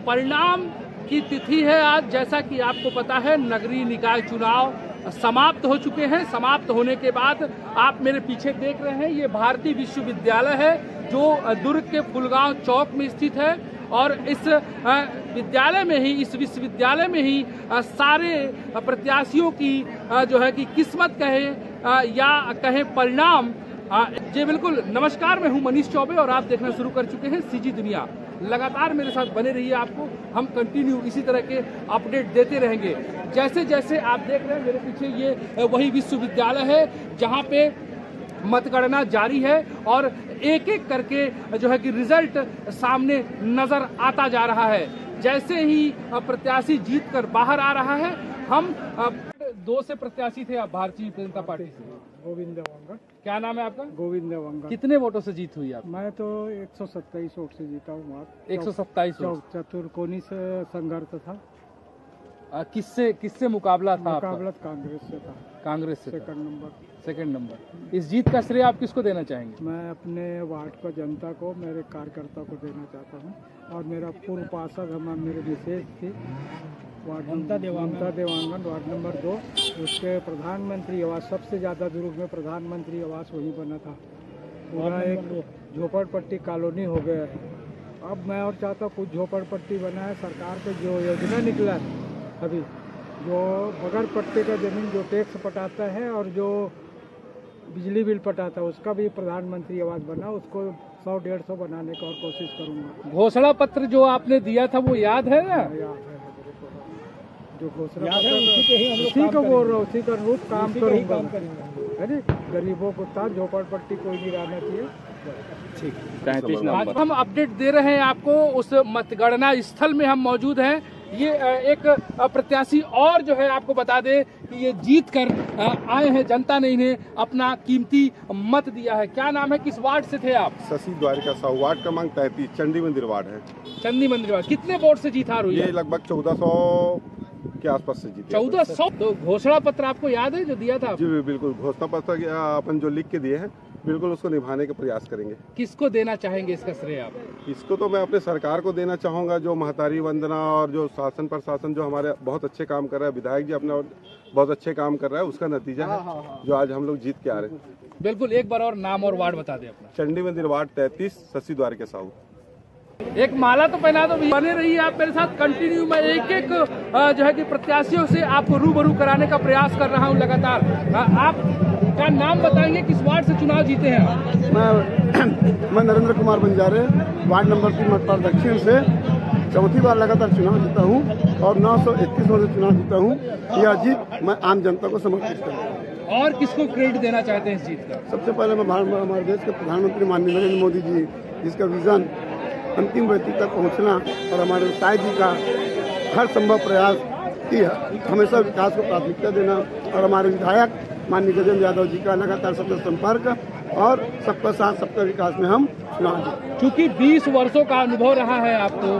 परिणाम की तिथि है आज। जैसा कि आपको पता है, नगरीय निकाय चुनाव समाप्त हो चुके हैं। समाप्त होने के बाद आप मेरे पीछे देख रहे हैं, ये भारतीय विश्वविद्यालय है जो दुर्ग के फुलगांव चौक में स्थित है। और इस विद्यालय में ही, इस विश्वविद्यालय में ही सारे प्रत्याशियों की जो है कि किस्मत कहे या कहे परिणाम। जी बिल्कुल, नमस्कार, मैं हूं मनीष चौबे और आप देखना शुरू कर चुके हैं सीजी दुनिया। लगातार मेरे साथ बने रहिए, आपको हम कंटिन्यू इसी तरह के अपडेट देते रहेंगे। जैसे जैसे आप देख रहे हैं मेरे पीछे, ये वही विश्वविद्यालय है जहां पे मतगणना जारी है और एक एक करके जो है कि रिजल्ट सामने नजर आता जा रहा है। जैसे ही प्रत्याशी जीत कर बाहर आ रहा है, हम 2 से प्रत्याशी थे आप भारतीय जनता पार्टी से। गोविंद देवांगन। क्या नाम है आपका? गोविंद देवांगन। कितने वोटों से जीत हुई आप? मैं तो 127 वोट से जीता हूँ। 127 वोट। चतुर्कोणी से संघर्ष था। किससे मुकाबला था? मुकाबला कांग्रेस से था। कांग्रेस से। Second number. इस जीत का श्रेय आप किसको देना चाहेंगे? मैं अपने वार्ड को, जनता को, मेरे कार्यकर्ता को देना चाहता हूँ। और मेरा पूर्व पार्षद मेरे विशेष थी ममता देवांगन, वार्ड नंबर 2। उसके प्रधानमंत्री आवास, सबसे ज्यादा दुर्ग में प्रधानमंत्री आवास वही बना था। पूरा एक झोपड़पट्टी कॉलोनी हो गया है। अब मैं और चाहता हूँ कुछ झोपड़पट्टी बना है। सरकार का जो योजना निकला है अभी, जो बगैर पट्टे का जमीन जो टैक्स पटाता है और जो बिजली बिल पटाता है, उसका भी प्रधानमंत्री आवास बना। उसको 100-150 बनाने का और कोशिश करूंगा। घोषणा पत्र जो आपने दिया था वो याद है ना? याद है जो घोषणा पत्र, उसी को बोल रहा हूँ, उसी का रूप काम करूंगा। अरे गरीबों को था, झोपड़पट्टी कोई नहीं रहना चाहिए। ठीक, आज हम अपडेट दे रहे हैं आपको। उस मतगणना स्थल में हम मौजूद हैं। ये एक प्रत्याशी और जो है आपको बता दे कि ये जीत कर आए हैं, जनता ने इन्हें अपना कीमती मत दिया है। क्या नाम है, किस वार्ड से थे आप? शशि द्वारिका साहू, वार्ड क्रमांक 33, चंडी मंदिर वार्ड है। चंडी मंदिर वार्ड। कितने वोट से जीत हार हुई? ये लगभग 1400 के आसपास से जीते। 1400। तो घोषणा पत्र आपको याद है जो दिया था? जी बिल्कुल, घोषणा पत्र अपन जो लिख के दिए हैं, बिल्कुल उसको निभाने का प्रयास करेंगे। किसको देना चाहेंगे इसका श्रेय आप? इसको तो मैं अपने सरकार को देना चाहूंगा, जो महतारी वंदना और जो शासन प्रशासन जो हमारे बहुत अच्छे काम कर रहा है, विधायक जी अपना बहुत अच्छे काम कर रहा है, उसका नतीजा है जो आज हम लोग जीत के आ रहे हैं। बिल्कुल, एक बार और नाम और वार्ड बता दें अपना। चंडी मंदिर वार्ड 33, शशि द्वारिका साहू। एक माला तो पहना दो। बने रहिए आप मेरे साथ कंटिन्यू। मैं एक एक जो है कि प्रत्याशियों से आपको रूबरू कराने का प्रयास कर रहा हूं लगातार। आप का नाम बताएंगे, किस वार्ड से चुनाव जीते हैं आप? मैं नरेंद्र कुमार बंजारे, वार्ड नंबर 3 मतपार दक्षिण से 4थी बार लगातार चुनाव जीता हूँ और 931 वोट से चुनाव जीता हूँ। यह जीत मैं आम जनता को समर्पित करता हूँ। और किसको क्रेडिट देना चाहते हैं इस जीत का? सबसे पहले मैं हमारे देश के प्रधानमंत्री माननीय नरेंद्र मोदी जी, जिसका विजन अंतिम व्यक्ति तक पहुंचना और हमारे विधायक जी का हर संभव प्रयास की हमेशा विकास को प्राथमिकता देना, और हमारे विधायक माननीय गजेंद्र यादव जी का लगातार सबसे संपर्क और सबका साथ सबका विकास में हम चुनाव जीते। चूंकि 20 वर्षों का अनुभव रहा है आपको,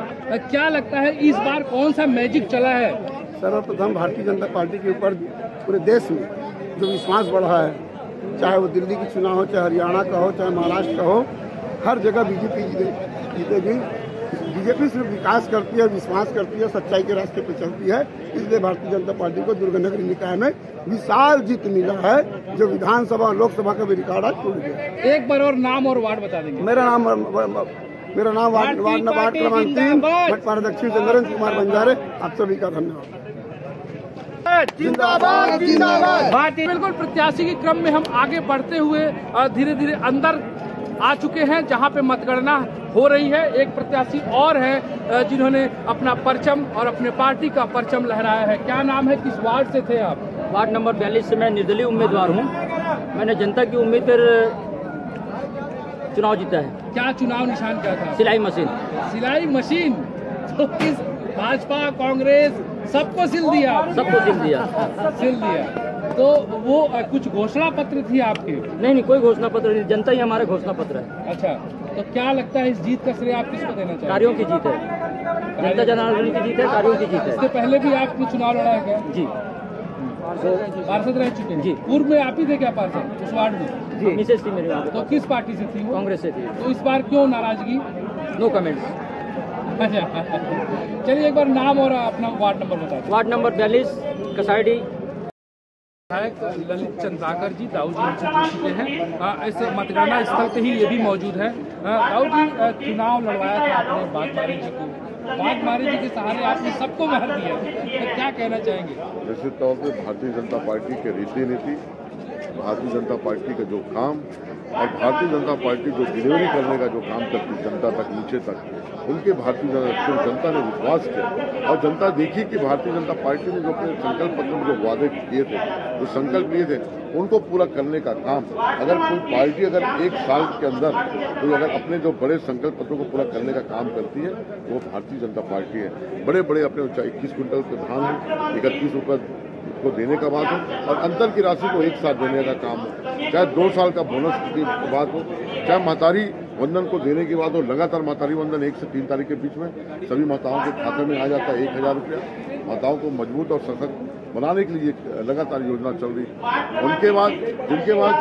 क्या लगता है इस बार कौन सा मैजिक चला है? सर्वप्रथम भारतीय जनता पार्टी के ऊपर पूरे देश में जो विश्वास बढ़ा है, चाहे वो दिल्ली की चुनाव हो, चाहे हरियाणा का हो, चाहे महाराष्ट्र का हो, हर जगह बीजेपी जीतेगी। बीजेपी सिर्फ विकास करती है, विश्वास करती है, सच्चाई के रास्ते पर चलती है। इसलिए भारतीय जनता पार्टी को दुर्ग नगरी निकाय में विशाल जीत मिला है, जो विधानसभा और लोकसभा का भी रिकॉर्ड आज टूट गया। एक बार और नाम और वार्ड बता देंगे। मेरा नाम वार्ड क्रमांक 3 मतपार दक्षिण से नरेंद्र कुमार बंजारे। आप सभी का धन्यवाद। जिंदाबाद जिंदाबाद। बिल्कुल, प्रत्याशी के क्रम में हम आगे बढ़ते हुए धीरे धीरे अंदर आ चुके हैं जहां पे मतगणना हो रही है। एक प्रत्याशी और है जिन्होंने अपना परचम और अपने पार्टी का परचम लहराया है। क्या नाम है, किस वार्ड से थे आप? वार्ड नंबर 42 से मैं निर्दलीय उम्मीदवार हूं। मैंने जनता की उम्मीद पर चुनाव जीता है। क्या चुनाव निशान क्या था? सिलाई मशीन। सिलाई मशीन। तो किस भाजपा कांग्रेस सबको सिल दिया? सबको सिल दिया। सिल दिया। तो वो कुछ घोषणा पत्र थी आपके? नहीं, कोई घोषणा पत्र नहीं, जनता ही हमारा घोषणा पत्र है। अच्छा, तो क्या लगता है इस जीत का श्रेय आप किसको देना चाहेंगे? कार्यों की जीत है, जनता जनार्दन की जीत है, कार्यों की जीत है। इससे पहले भी आपने चुनाव लड़ा है क्या? जी, पार्षद रह चुके हैं जी। पूर्व में आप ही थे क्या पार्षद उस वार्ड में? जी, मिसेज थी मेरी। तो किस पार्टी से थी वो? कांग्रेस से थी। तो इस बार क्यों नाराजगी? No comments. चलिए एक बार नाम और अपना वार्ड नंबर बता दें। Ward number 42 कसाईडी। विधायक ललित चंद्राकर जी दाऊ जी हमसे जुड़ चुके हैं। इस मतगणना स्थल पे ही ये भी मौजूद है। दाऊ जी, चुनाव लड़वाया था आपने बागमारी जी को, बागमारी जी के सहारे आपने सबको महर दिया, तो क्या कहना चाहेंगे? निश्चित तौर पर भारतीय जनता पार्टी के रीति नीति, भारतीय जनता पार्टी का जो काम और भारतीय जनता पार्टी जो डिलीवरी करने का जो काम करती जनता तक, नीचे तक, उनके भारतीय जनता ने विश्वास किया। और जनता देखी कि भारतीय जनता पार्टी ने जो अपने संकल्प पत्र में जो वादे किए थे, जो संकल्प लिए थे, उनको पूरा करने का काम, अगर कोई पार्टी अगर एक साल के अंदर कोई अगर अपने जो बड़े संकल्प पत्रों को पूरा करने का काम करती है, वो भारतीय जनता पार्टी है। बड़े बड़े अपने 21 क्विंटल के धान हो, 31 रुपये को देने का बात हो, और अंतर की राशि को एक साथ देने का काम हो, चाहे 2 साल का बोनस की बात हो, चाहे महतारी वंदन को देने की बात हो। लगातार महतारी वंदन 1 से 3 तारीख के बीच में सभी माताओं के खाते में आ जाता है 1000 रुपया। माताओं को मजबूत और सशक्त बनाने के लिए लगातार योजना चल रही है। उनके बाद जिनके पास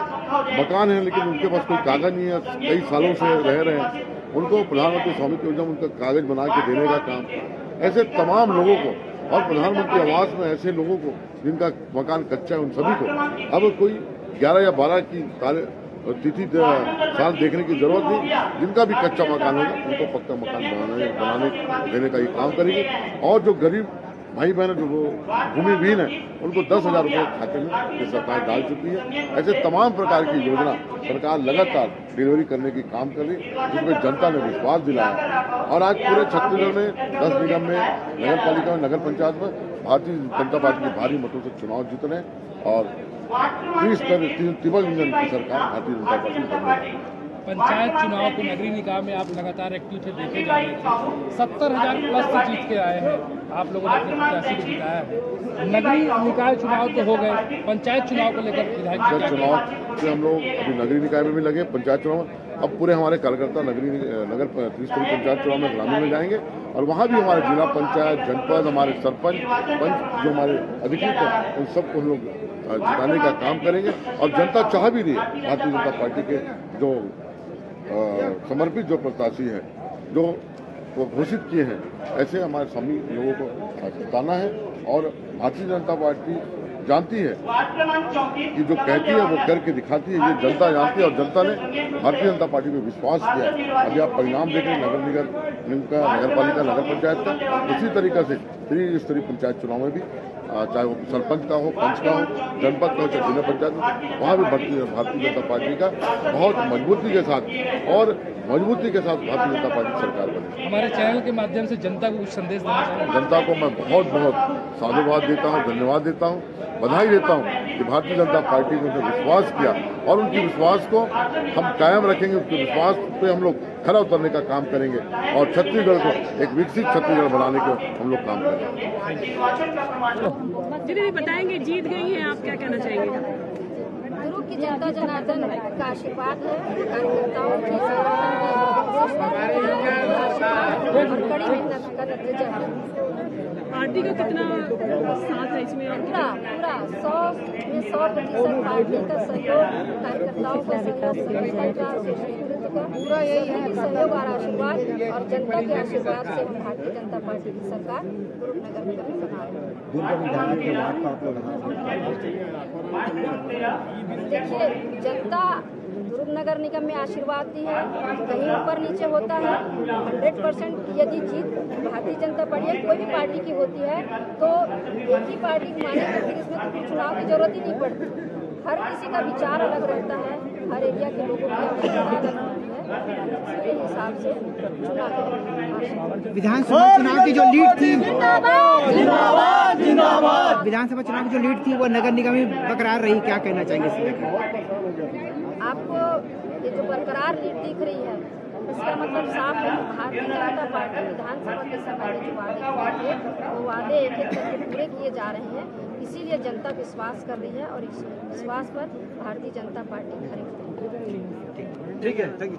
मकान है लेकिन उनके पास कोई कागज नहीं है, कई सालों से रह रहे हैं, उनको प्रधानमंत्री स्वामित्व योजना उनका कागज बना के देने का काम। ऐसे तमाम लोगों को, और प्रधानमंत्री आवास में ऐसे लोगों को जिनका मकान कच्चा है, उन सभी को अब कोई 11 या 12 की तिथि साल देखने की जरूरत नहीं। जिनका भी कच्चा मकान होगा उनको पक्का मकान बनाने देने का ये काम करेंगे। और जो गरीब भाई बहन जो वो भूमिहीन है, उनको 10,000 रुपये खाते में ये सरकार डाल चुकी है। ऐसे तमाम प्रकार की योजना सरकार लगातार डिलीवरी करने की काम कर रही है, जिसमें जनता ने विश्वास दिलाया। और आज पूरे छत्तीसगढ़ में 10 निगम में, नगर पालिका में, नगर पंचायत में भारतीय जनता पार्टी के भारी मतों से चुनाव जीत रहे हैं और ट्रिपल इंजन की सरकार भारतीय जनता पार्टी बनने। पंचायत चुनाव को नगरीय निकाय में आप लगातार एक्टिव थे, देखे जा रहे थे, 70,000 प्लस से जीत के आए हैं, आप लोगों ने अपने प्रत्याशी को जिताया है। नगरीय निकाय चुनाव तो हो गए, पंचायत चुनाव को लेकर विधायक चुनाव से हम लोग अभी नगरीय निकाय में भी लगे, पंचायत चुनाव। अब पूरे हमारे कार्यकर्ता नगर त्रिस्तरीय पंचायत चुनाव में ग्रामीण में जाएंगे और वहाँ भी हमारे जिला पंचायत, जनपद, हमारे सरपंच, पंच जो हमारे अधिकृत हैं, उन सबको हम लोग जिताने का काम करेंगे। और जनता चाह भी रही है भारतीय जनता पार्टी के जो समर्पित जो प्रत्याशी हैं, जो वो घोषित किए हैं, ऐसे हमारे सभी लोगों को जिताना है। और भारतीय जनता पार्टी जानती है कि जो कहती है वो करके दिखाती है, ये जनता जानती है। और जनता ने भारतीय जनता पार्टी पे विश्वास किया है। अभी आप परिणाम देख रहे हैं नगर निगम का, नगर पालिका, नगर पंचायत का। इसी तरीके से त्रिस्तरीय पंचायत चुनाव में भी चाहे वो सरपंच का हो, पंच का हो, जनपद का हो, चाहे जिला पंचायत हो, वहाँ भी भारतीय जनता पार्टी का बहुत मजबूती के साथ भारतीय जनता पार्टी सरकार बने। हमारे चैनल के माध्यम से जनता को कुछ संदेश देना चाहिए? जनता को मैं बहुत बहुत साधुवाद देता हूँ, धन्यवाद देता हूँ, बधाई देता हूँ कि भारतीय जनता पार्टी ने उन्हें विश्वास किया और उनके विश्वास को हम कायम रखेंगे। उसके विश्वास पे हम लोग खरा उतरने का काम करेंगे और छत्तीसगढ़ को एक विकसित छत्तीसगढ़ बनाने का हम लोग काम करेंगे। जी बताएंगे, जीत गई हैं आप, क्या कहना चाहेंगे? गुरु की जनता जनार्दन का आशीर्वाद है, कार्यकर्ताओं की और कड़ी मेहनत का नतीजा है। पार्टी का कितना साथ है इसमें? पूरा 100% पार्टी का सहयोग, कार्यकर्ताओं का सहयोग, पूरा यही है सहयोग और आशीर्वाद और जनता के आशीर्वाद से हम भारतीय जनता पार्टी की सरकार दुर्ग नगर निगम में बना रहे हैं। देखिए, जनता दुर्ग नगर निगम में आशीर्वाद दी है, कहीं ऊपर नीचे होता है। 100% यदि जीत भारतीय जनता पार्टी कोई भी पार्टी की होती है तो एक ही पार्टी को माने तो फिर इसमें तो चुनाव की जरूरत ही नहीं पड़ती। हर किसी का विचार अलग रहता है, हर एरिया के लोगों की आवश्यकता अलग होती है, इसी हिसाब से चुनाव। विधानसभा चुनाव की जो लीड थी, विधानसभा चुनाव की जो लीड थी वो नगर निगम में बरकरार रही, क्या कहना चाहेंगे इसमें? आपको ये जो बरकरार लीड दिख रही है, इसका मतलब साफ है कि भारतीय जनता पार्टी विधानसभा के समय में जो वादे किए थे वो वादे एक एक करके पूरे किए जा रहे हैं। इसीलिए जनता विश्वास कर रही है और इस विश्वास पर भारतीय जनता पार्टी खड़ी है। ठीक है, थैंक यू।